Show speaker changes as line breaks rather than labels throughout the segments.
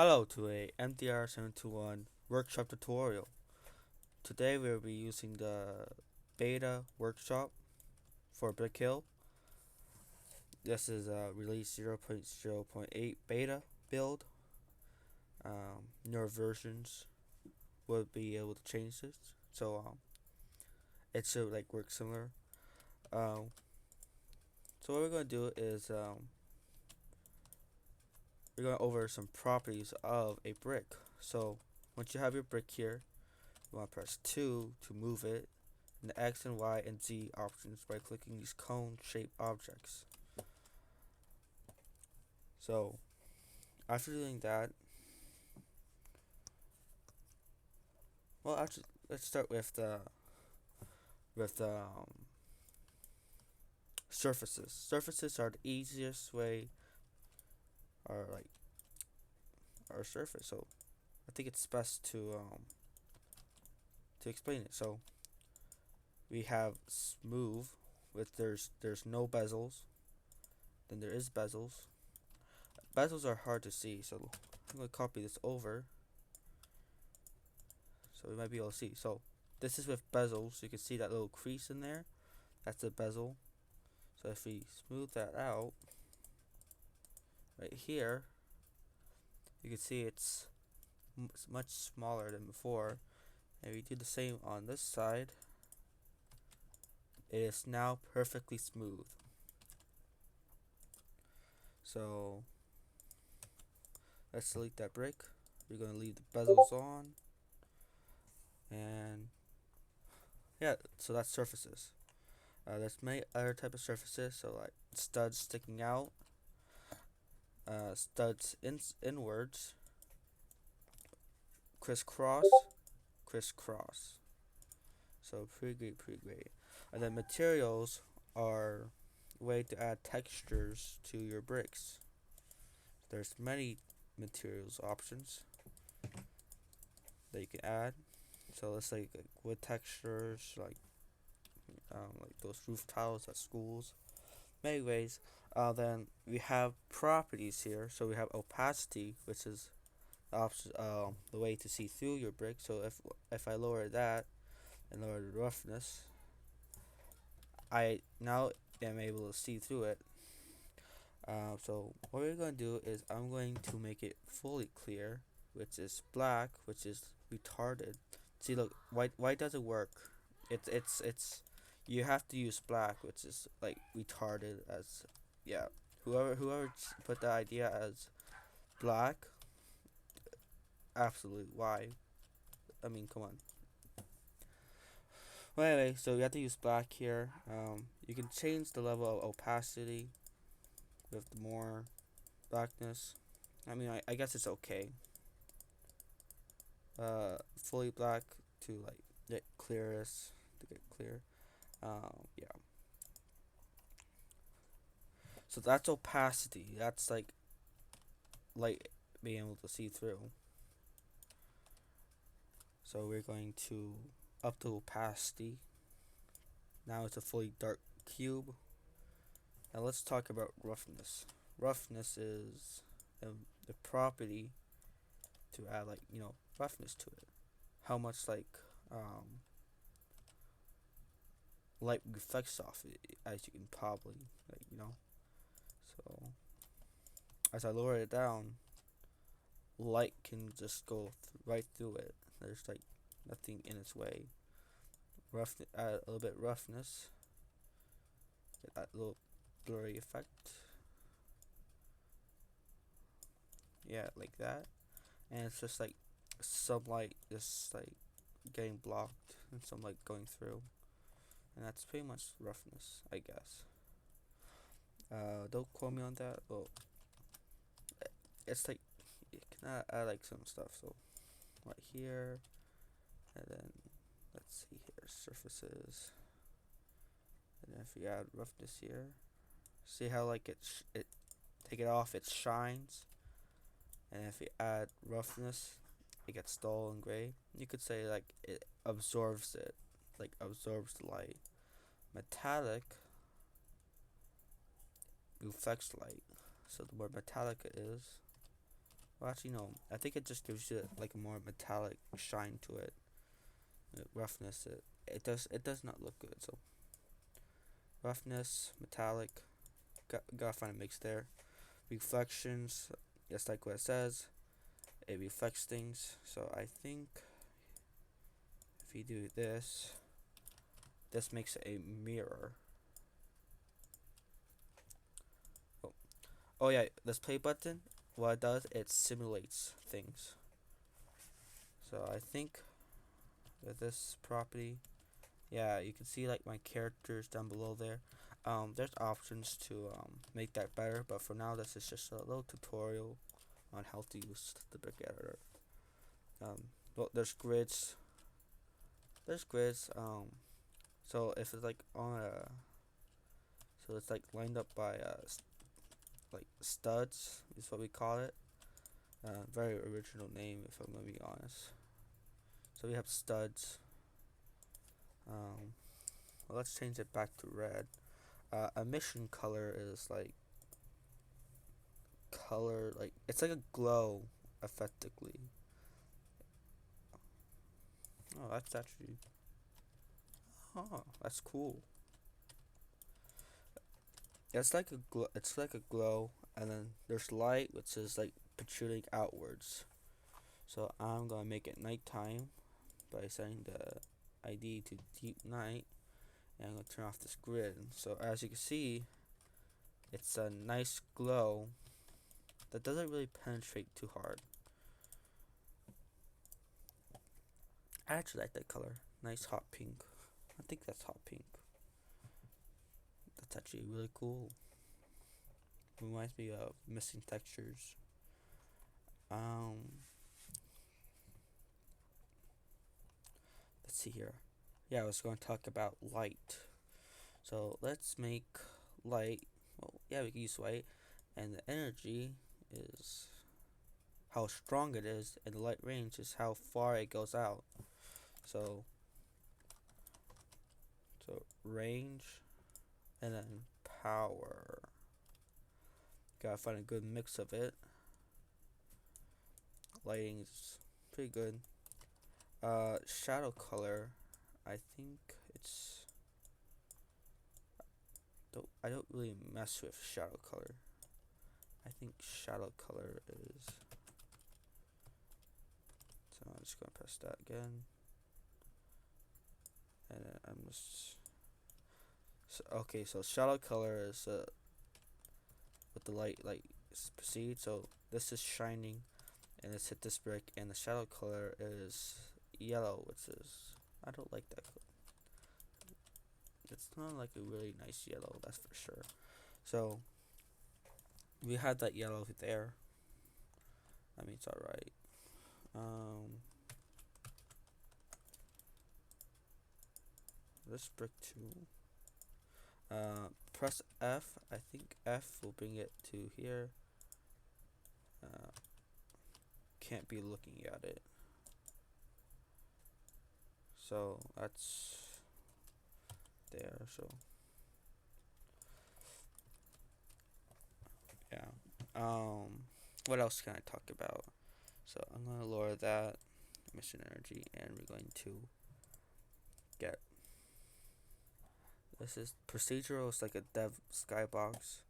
Hello to a MDR721 workshop tutorial. Today we'll be using the beta workshop for Brick Hill. This is release 0.0.8 beta build. Newer versions will be able to change this, so it should work similar. Um, so what we're going to do is we're going over some properties of a brick. So once you have your brick here, you want to press 2 to move it, and the X and Y and Z options by clicking these cone-shaped objects. So after doing that, well, actually, let's start with the surfaces. Surfaces are the easiest way, or our surface. So I think it's best to explain it. So we have smooth, with there's no bezels. Then there is bezels. Bezels are hard to see, so I'm gonna copy this over, so we might be able to see. So this is with bezels. You can see that little crease in there. That's a bezel. So if we smooth that out right here, you can see it's much smaller than before. And we do the same on this side. It is now perfectly smooth. So let's delete that brick. We're going to leave the bezels on. And yeah, so that's surfaces. There's many other type of surfaces, so like studs sticking out, studs inwards, crisscross, crisscross. So pretty great. And then materials are a way to add textures to your bricks. There's many materials options that you can add. So let's say like wood textures, like those roof tiles at schools. Many ways. Then we have properties here. So we have opacity, which is the way to see through your brick. So if I lower that and lower the roughness, I now am able to see through it. So what we're going to do is I'm going to make it fully clear, which is black, which is retarded. See, look, white doesn't work. It's you have to use black, which is like retarded. As yeah, whoever put the idea as black, absolutely why? I mean, come on. Well, anyway, so you have to use black here. You can change the level of opacity with more blackness. I mean, I guess it's okay. Fully black to like get clearest to get clear. Yeah. So that's opacity. That's like light being able to see through. So we're going to up the opacity. Now it's a fully dark cube. Now let's talk about roughness. Roughness is the property to add roughness to it. How much light reflects off it, as you can probably So as I lower it down, light can just go right through it. There's like nothing in its way. Add a little bit roughness. Get that little blurry effect. Yeah, like that. And it's just like some light just like getting blocked and some light going through. And that's pretty much roughness, I guess. Don't quote me on that. Well, it's like you can add like some stuff. So right here, and then let's see here, surfaces. And then if we add roughness here, see how like it take it off, it shines. And if we add roughness, it gets dull and gray. You could say like it absorbs it, like absorbs the light. Metallic reflects light. So the more metallic it is, Well, actually, no. I think it just gives you like a more metallic shine to it. Roughness. It does not look good. So roughness, metallic. Gotta find a mix there. Reflections. Just like what it says. It reflects things. So I think if you do this, this makes a mirror. Oh, oh yeah. This play button. What it does, it simulates things. So I think with this property, yeah, you can see like my characters down below there. There's options to make that better, but for now this is just a little tutorial on how to use the brick editor. Well, there's grids. There's grids. So if it's like on a, so it's like lined up by like studs is what we call it. Very original name if I'm gonna be honest. So we have studs. Well, let's change it back to red. Emission color is like color, like it's like a glow, effectively. Oh, that's actually, oh, that's cool. It's like a glow. It's like a glow, and then there's light, which is like protruding outwards. So I'm gonna make it nighttime by setting the ID to deep night, and I'm gonna turn off this grid. So as you can see, it's a nice glow that doesn't really penetrate too hard. I actually like that color. Nice hot pink. I think that's hot pink. That's actually really cool. Reminds me of missing textures. Um, let's see here. Yeah, I was going to talk about light. So let's make light. Well, yeah, we can use light, and the energy is how strong it is, and the light range is how far it goes out. So, so range, and then power. Gotta find a good mix of it. Lighting is pretty good. Shadow color, I think it's. I don't really mess with shadow color. I think shadow color is. So I'm just gonna press that again, and then I'm just. So, okay, so shadow color is with the light like proceed. So this is shining, and let's hit this brick, and the shadow color is yellow, which is I don't like that. It's not like a really nice yellow, that's for sure. So we had that yellow there. I mean, it's alright. This brick too. Press F. I think F will bring it to here. Can't be looking at it. So that's there. So yeah. What else can I talk about? So I'm gonna lower that mission energy, and we're going to get. This is procedural. It's like a dev skybox.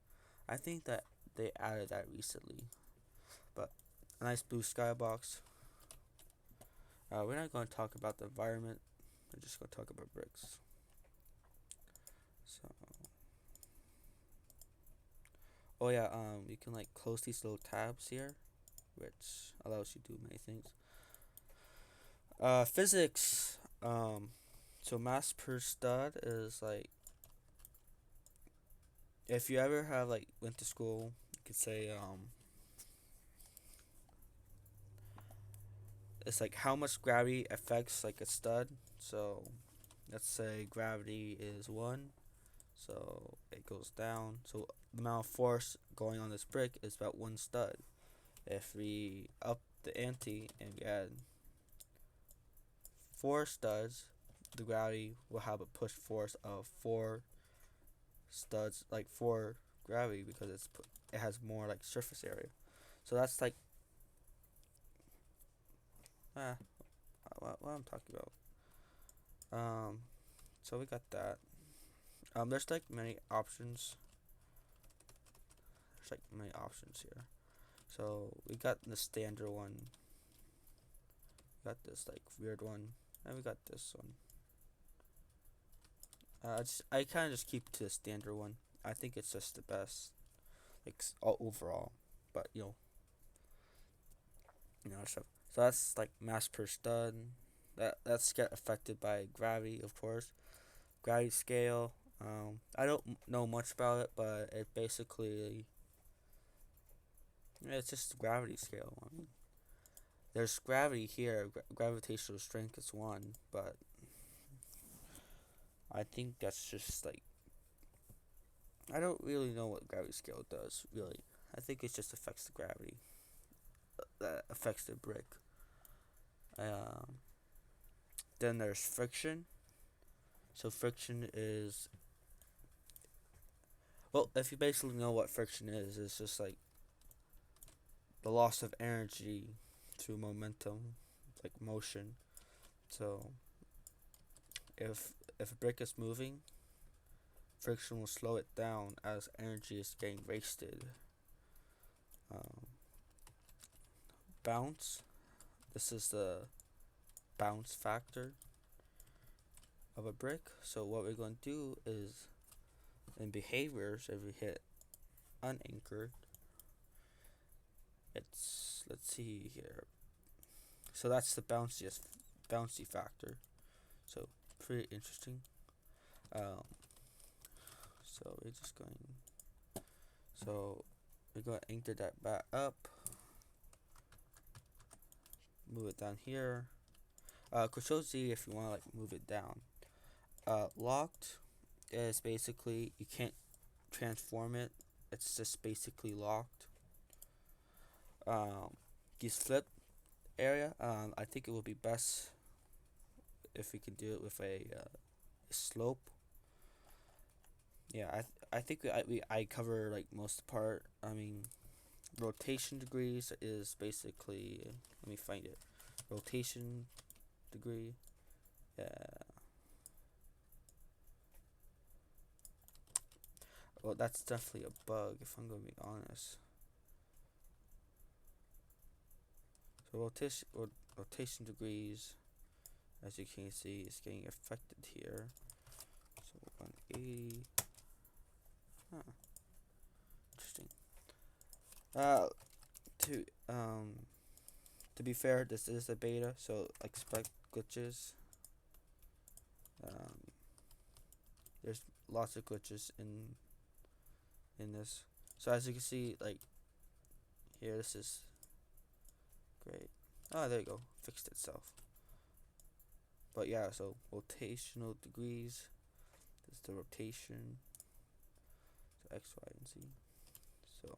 I think that they added that recently, but a nice blue skybox. We're not going to talk about the environment. We're just going to talk about bricks. So, oh yeah, you can like close these little tabs here, which allows you to do many things. Physics. So mass per stud is like if you ever have like went to school, you could say it's like how much gravity affects like a stud. So let's say gravity is 1, so it goes down. So the amount of force going on this brick is about 1 stud. If we up the ante and we add 4 studs, the gravity will have a push force of 4 studs, like 4 gravity, because it has more like surface area. So that's like Ah, what I'm talking about. Um, so we got that. There's like many options. There's like many options here. So we got the standard one. We got this like weird one, and we got this one. I kind of just keep to the standard one. I think it's just the best, like overall. But stuff. So that's like mass per stud. That's get affected by gravity, of course. Gravity scale. I don't know much about it, but it basically it's just gravity scale. I mean, there's gravity here. Gravitational strength is one, but I think that's just like I don't really know what gravity scale does. Really, I think it just affects the gravity that affects the brick. Um, then there's friction. So friction is well, if you basically know what friction is, it's just like the loss of energy through momentum, like motion. So if a brick is moving, friction will slow it down as energy is getting wasted. Um, bounce. This is the bounce factor of a brick. So what we're going to do is in behaviors, if we hit unanchored, it's let's see here. So that's the bouncy factor. So pretty interesting. Um, so we're just going. So we're going to anchor that back up. Move it down here. Control Z if you want to like move it down. Locked is basically you can't transform it. It's just basically locked. Use flip area. I think it would be best if we can do it with a slope. Yeah, I think I cover like most of the part. I mean, rotation degrees is basically let me find it. Rotation degree. Yeah. Well, that's definitely a bug if I'm gonna be honest. So rotation degrees, as you can see, is getting affected here. So 180. Huh. Interesting. Uh, to um, to be fair, this is a beta, so expect glitches. Um, there's lots of glitches in this. So as you can see, like here, this is great. Oh, there you go, fixed itself. But yeah, so rotational degrees. This is the rotation. So X, Y, and Z. So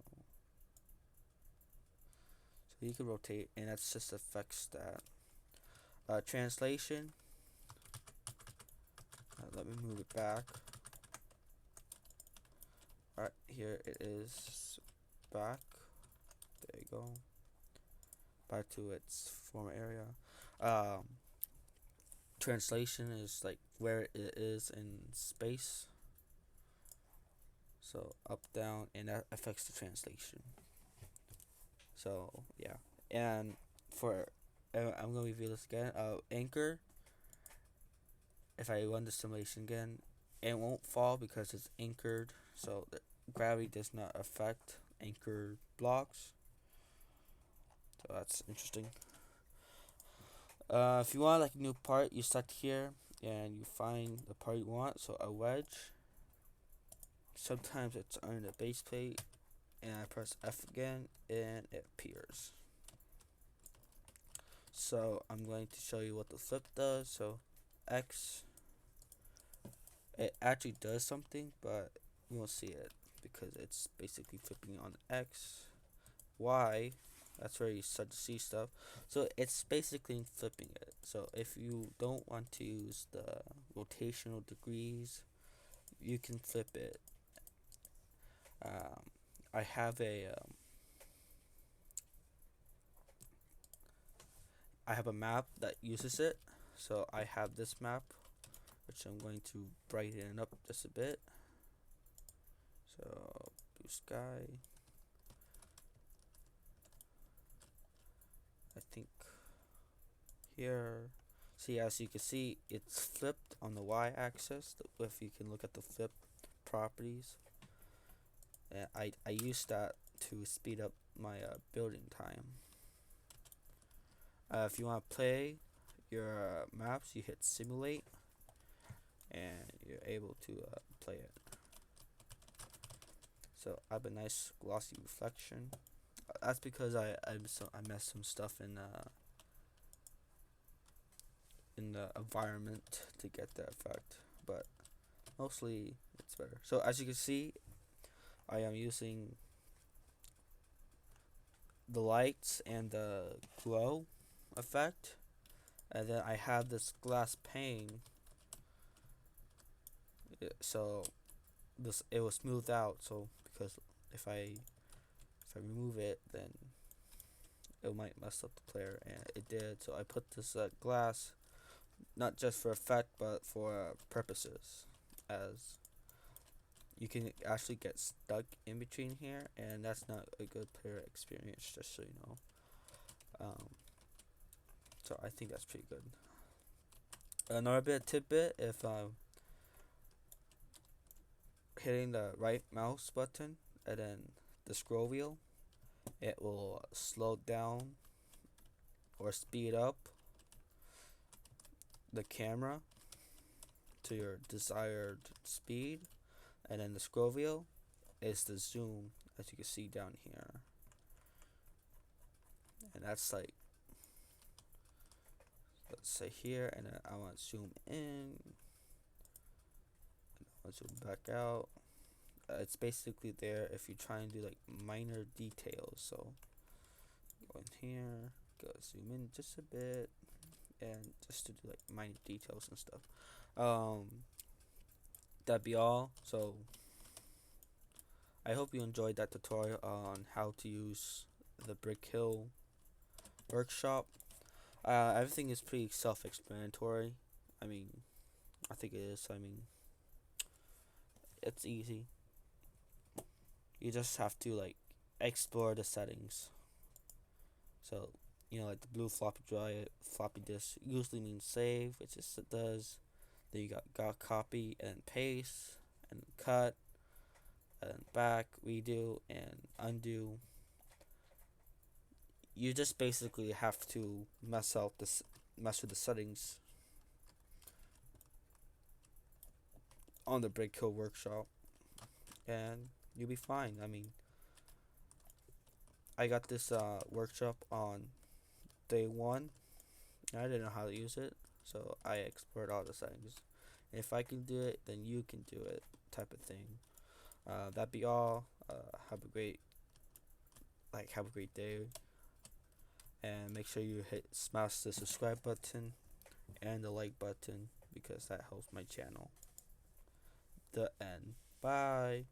you can rotate, and that's just affects that. Translation. Let me move it back. Alright, here it is back. There you go. Back to its former area. Um, Translation is like where it is in space. So up, down, and that affects the translation. So yeah, and for I'm gonna review this again. Anchor. If I run the simulation again, it won't fall because it's anchored. So the gravity does not affect anchored blocks. So that's interesting. If you want like a new part, you start here and you find the part you want. So a wedge. Sometimes it's under the base plate, and I press F again, and it appears. So I'm going to show you what the flip does. So X, it actually does something, but you won't see it because it's basically flipping on X. Y, that's where you start to see stuff. So it's basically flipping it. So if you don't want to use the rotational degrees, you can flip it. Um, I have a I have a map that uses it. So I have this map, which I'm going to brighten up just a bit. So blue sky. I think here. See, as you can see, it's flipped on the y-axis. If you can look at the flip properties, and I use that to speed up my building time. If you want to play your maps, you hit simulate, and you're able to play it. So I have a nice glossy reflection. That's because I messed some stuff in the environment to get the effect, but mostly it's better. So as you can see, I am using the lights and the glow effect, and then I have this glass pane, so this it will smooth out. So because if I remove it, then it might mess up the player, and it did. So I put this glass not just for effect but for purposes, as you can actually get stuck in between here, and that's not a good player experience, just so you know. So I think that's pretty good. Another bit of tidbit: if hitting the right mouse button and then the scroll wheel, it will slow down or speed up the camera to your desired speed, and then the scroll wheel is the zoom, as you can see down here, and that's like, let's say here, and then I want to zoom in, and I want to zoom back out. It's basically there if you try and do like minor details. So go in here, go zoom in just a bit, and just to do like minor details and stuff. That'd be all. So I hope you enjoyed that tutorial on how to use the Brick Hill workshop. Everything is pretty self-explanatory. I mean, I think it is. I mean, it's easy. You just have to like explore the settings. So, like the blue floppy disk usually means save, which is it does. Then you got copy and paste and cut and back, redo and undo. You just basically have to mess with the settings on the Brick Hill workshop, and you'll be fine. I mean, I got this workshop on day one. I didn't know how to use it, so I explored all the settings. And if I can do it, then you can do it, type of thing. That'd be all. Have a great day, and make sure you smash the subscribe button and the like button, because that helps my channel. The end. Bye.